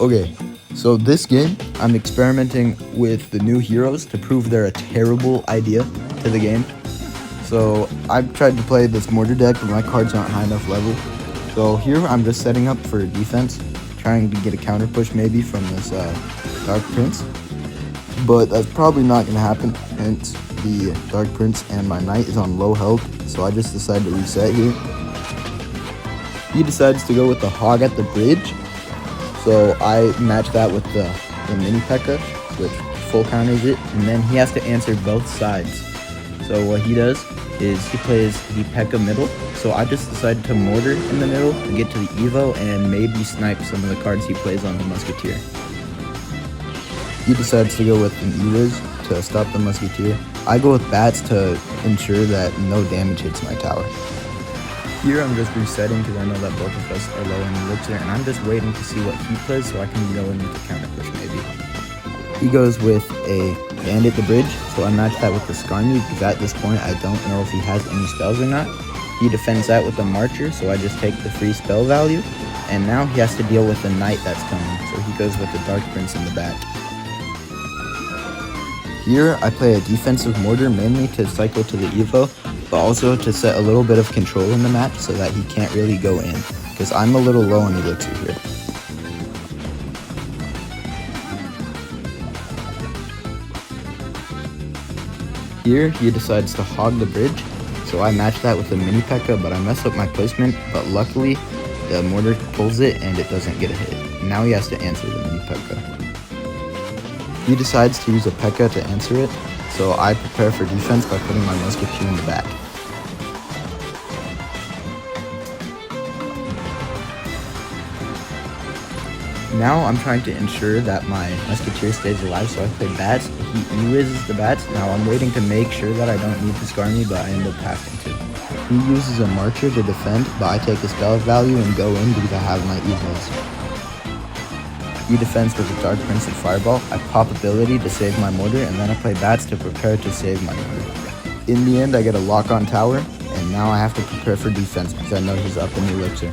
Okay, so this game, I'm experimenting with the new heroes to prove they're a terrible idea to the game. So I've tried to play this Mortar deck, but my cards aren't high enough level. So here I'm just setting up for defense, trying to get a counter push maybe from this Dark Prince. But that's probably not going to happen, hence the Dark Prince and my Knight is on low health, so I just decided to reset here. He decides to go with the Hog at the bridge, so I match that with the mini P.E.K.K.A, which full counters it, and then he has to answer both sides. So what he does is he plays the P.E.K.K.A middle, so I just decided to Mortar in the middle to get to the Evo and maybe snipe some of the cards he plays on the Musketeer. He decides to go with an E-Riz to stop the Musketeer. I go with Bats to ensure that no damage hits my tower. Here I'm just resetting because I know that both of us are low in Elixir, and I'm just waiting to see what he plays so I can go in with the counter push maybe. He goes with a Bandit the bridge, so I match that with the Skarmy because at this point I don't know if he has any spells or not. He defends that with a Marcher, so I just take the free spell value, and now he has to deal with the Knight that's coming, so he goes with the Dark Prince in the back. Here I play a defensive Mortar mainly to cycle to the Evo, but also to set a little bit of control in the match so that he can't really go in, because I'm a little low on Elixir here. Here he decides to hog the bridge, so I match that with a mini P.E.K.K.A, but I mess up my placement, but luckily the Mortar pulls it and it doesn't get a hit. Now he has to answer the mini P.E.K.K.A. He decides to use a P.E.K.K.A to answer it, so I prepare for defense by putting my Musketeer in the back. Now I'm trying to ensure that my Musketeer stays alive, so I play Bats. He E-Rizzes the Bats. Now I'm waiting to make sure that I don't need to Skarmy, but I end up having to. He uses a Marcher to defend, but I take a spell value and go in because I have my Evos. He defends with a Dark Prince and Fireball. I pop ability to save my Mortar, and then I play Bats to prepare to save my Mortar. In the end, I get a lock on tower, and now I have to prepare for defense because I know he's up in Elixir.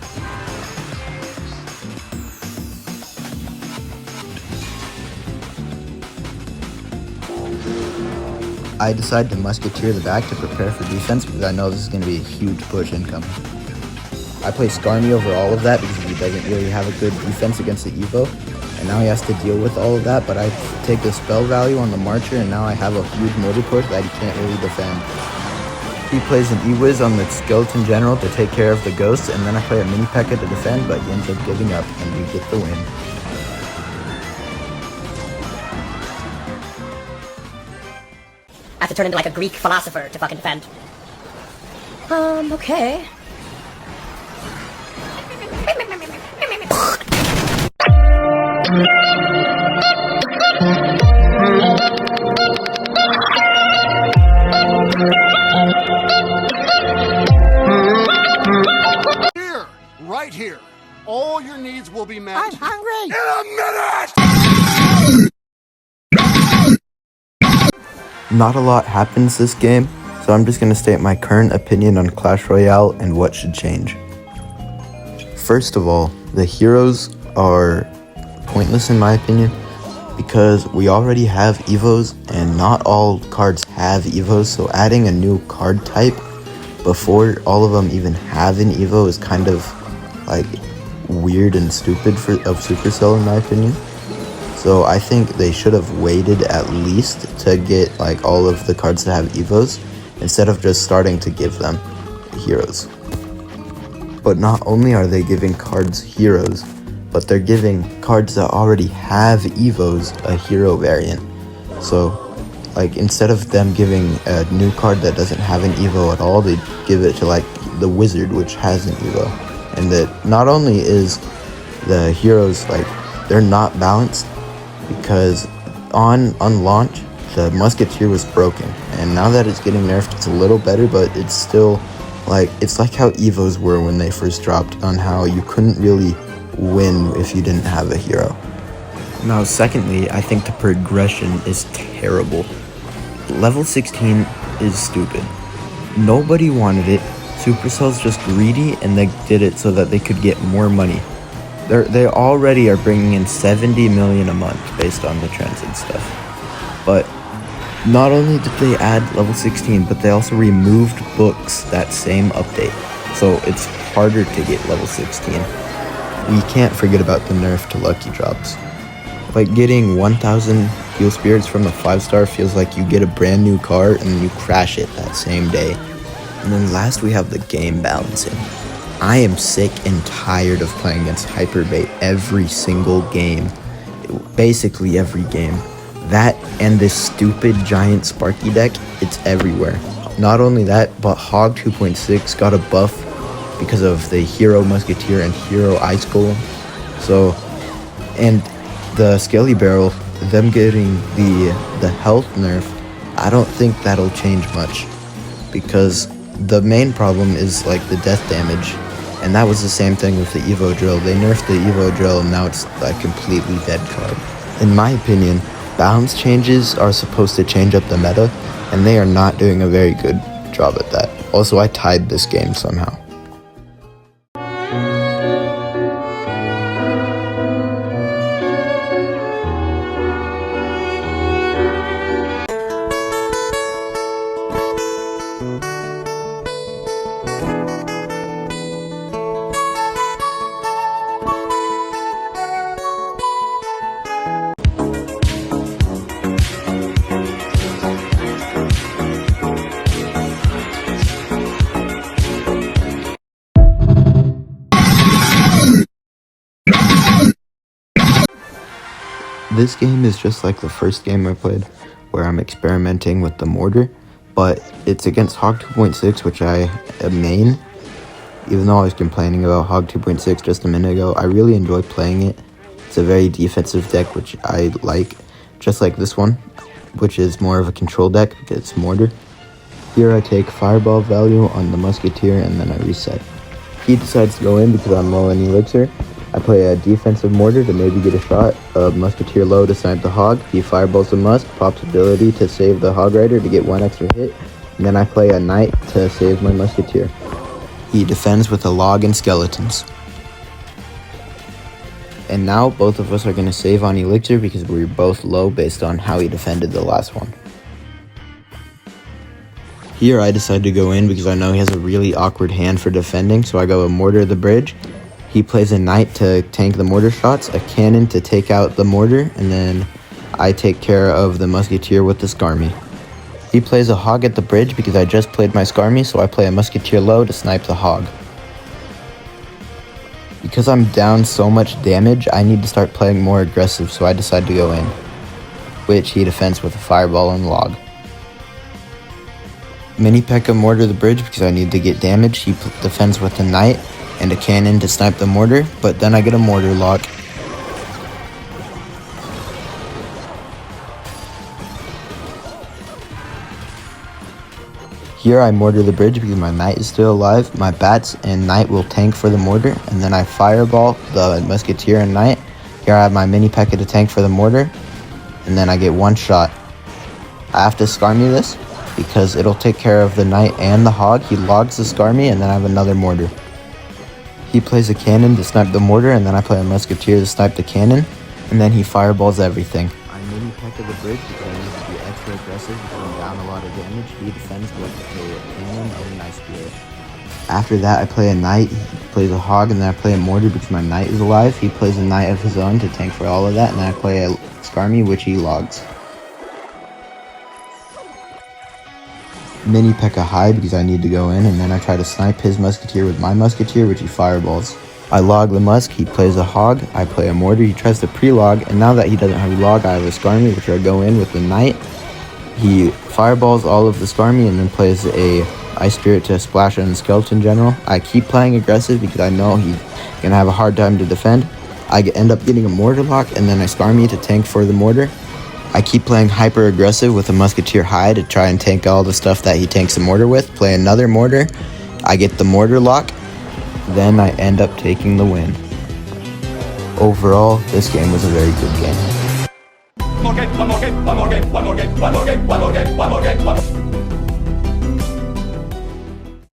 I decide to Musketeer the back to prepare for defense because I know this is going to be a huge push incoming. I play Skarmy over all of that because he doesn't really have a good defense against the Evo, and now he has to deal with all of that, but I take the spell value on the Marcher, and now I have a huge Mortar push that he can't really defend. He plays an E-Wiz on the Skeleton General to take care of the ghosts, and then I play a mini P.E.K.K.A to defend, but he ends up giving up, and we get the win. I have to turn into like a Greek philosopher to fucking defend. Okay. Here, right here. All your needs will be met. I'm hungry! In a minute! Not a lot happens this game, so I'm just going to state my current opinion on Clash Royale and what should change. First of all, the heroes are pointless in my opinion because we already have Evos and not all cards have Evos, so adding a new card type before all of them even have an Evo is kind of like weird and stupid of Supercell in my opinion. So I think they should have waited at least to get like all of the cards that have Evos instead of just starting to give them heroes. But not only are they giving cards heroes, but they're giving cards that already have Evos a hero variant. So like instead of them giving a new card that doesn't have an Evo at all, they give it to like the Wizard, which has an Evo. And that not only is the heroes like they're not balanced, because on launch the Musketeer was broken, and now that it's getting nerfed it's a little better, but it's still like it's like how Evos were when they first dropped, on how you couldn't really win if you didn't have a hero. Now secondly, I think the progression is terrible. Level 16 is stupid. Nobody wanted it. Supercell's just greedy and they did it so that they could get more money. They already are bringing in 70 million a month based on the trends and stuff. But not only did they add level 16, but they also removed books that same update. So it's harder to get level 16. We can't forget about the nerf to lucky drops. Like getting 1,000 heal spirits from a 5-star feels like you get a brand new car and then you crash it that same day. And then last we have the game balancing. I am sick and tired of playing against Hyperbait every single game. Basically every game. That and this stupid giant Sparky deck, it's everywhere. Not only that, but Hog 2.6 got a buff because of the Hero Musketeer and Hero Ice Golem. So, and the Skelly Barrel, them getting the health nerf, I don't think that'll change much. Because the main problem is like the death damage. And that was the same thing with the Evo Drill. They nerfed the Evo Drill and now it's a completely dead card. In my opinion, balance changes are supposed to change up the meta, and they are not doing a very good job at that. Also, I tied this game somehow. This game is just like the first game I played, where I'm experimenting with the Mortar, but it's against Hog 2.6, which I main. Even though I was complaining about Hog 2.6 just a minute ago, I really enjoy playing it. It's a very defensive deck, which I like, just like this one, which is more of a control deck because it's Mortar. Here I take Fireball value on the Musketeer and then I reset. He decides to go in because I'm low in Elixir. I play a defensive Mortar to maybe get a shot, a Musketeer low to snipe the Hog. He fireballs the Musk, pops ability to save the Hog Rider to get one extra hit, and then I play a Knight to save my Musketeer. He defends with a Log and Skeletons. And now both of us are going to save on Elixir because we were both low based on how he defended the last one. Here I decide to go in because I know he has a really awkward hand for defending, so I go a Mortar the bridge. He plays a Knight to tank the Mortar shots, a Cannon to take out the Mortar, and then I take care of the Musketeer with the Skarmy. He plays a Hog at the bridge because I just played my Skarmy, so I play a Musketeer low to snipe the Hog. Because I'm down so much damage, I need to start playing more aggressive, so I decide to go in, which he defends with a Fireball and Log. Mini P.E.K.K.A. Mortar the bridge because I need to get damage. He defends with a Knight and a Cannon to snipe the Mortar, but then I get a Mortar lock. Here I Mortar the bridge because my Knight is still alive. My Bats and Knight will tank for the Mortar, and then I Fireball the Musketeer and Knight. Here I have my Mini P.E.K.K.A. to tank for the Mortar, and then I get one shot. I have to Skarmy this because it'll take care of the Knight and the Hog. He logs the Skarmy, and then I have another Mortar. He plays a Cannon to snipe the Mortar, and then I play a Musketeer to snipe the Cannon, and then he fireballs everything. I Mini P.E.K.K.A. the bridge because I need to be extra aggressive because I'm down a lot of damage. He defends with a Cannon and an Ice Spirit. After that, I play a Knight, he plays a Hog, and then I play a Mortar because my Knight is alive. He plays a Knight of his own to tank for all of that, and then I play a Skarmy, which he logs. Mini P.E.K.K.A. high because I need to go in, and then I try to snipe his Musketeer with my Musketeer, which he fireballs. I log the Musk, he plays a Hog, I play a Mortar, he tries to pre-log, and now that he doesn't have a log, I have a Skarmy, which I go in with the Knight. He fireballs all of the Skarmy and then plays a Ice Spirit to splash on the Skeleton General. I keep playing aggressive because I know he's gonna have a hard time to defend. I end up getting a Mortar lock, and then I Skarmy to tank for the Mortar. I keep playing hyper aggressive with a Musketeer high to try and tank all the stuff that he tanks the Mortar with. Play another Mortar. I get the Mortar lock. Then I end up taking the win. Overall, this game was a very good game. One more game, one more game, one more game, one more game, one more game, one more game, one more game, one more game.